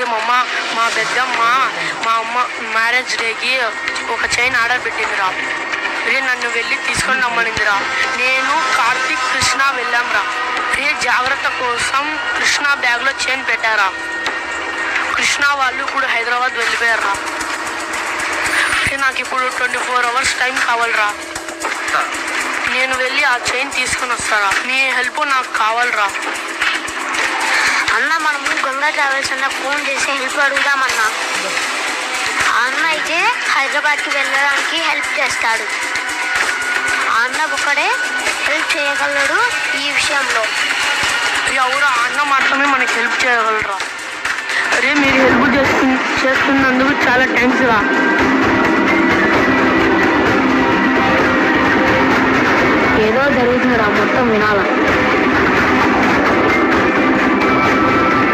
మమ్మ మా పెద్దమ్మ మా అమ్మ మ్యారేజ్ డేకి ఒక చైన్ ఆర్డర్ పెట్టిందిరా. నన్ను వెళ్ళి తీసుకొని రమ్మనిందిరా. నేను కార్తీక్ కృష్ణ వెళ్ళాంరా. జాగ్రత్త కోసం కృష్ణ బ్యాగ్లో చైన్ పెట్టారా. కృష్ణ వాళ్ళు ఇప్పుడు హైదరాబాద్ వెళ్ళిపోయారా. నాకు ఇప్పుడు 24 hours టైం కావాలరా. నేను వెళ్ళి ఆ చైన్ తీసుకొని వస్తారా. మీ హెల్ప్ నాకు కావాలరా. అన్న మనము గంగా ట్రావెల్స్ అన్న ఫోన్ చేసి హెల్ప్ అడుగుదామన్నా. ఆ అన్న అయితే హైదరాబాద్కి వెళ్ళడానికి హెల్ప్ చేస్తాడు. ఆ అన్న ఒక్కడే హెల్ప్ చేయగలడు ఈ విషయంలో. అవురా, అన్న మాత్రమే మనకి హెల్ప్ చేయగలరా. మీరు హెల్ప్ చేస్తున్నందుకు చాలా థ్యాంక్స్ రా. ఏదో జరుగుతుందిరా, మొత్తం వినాలా.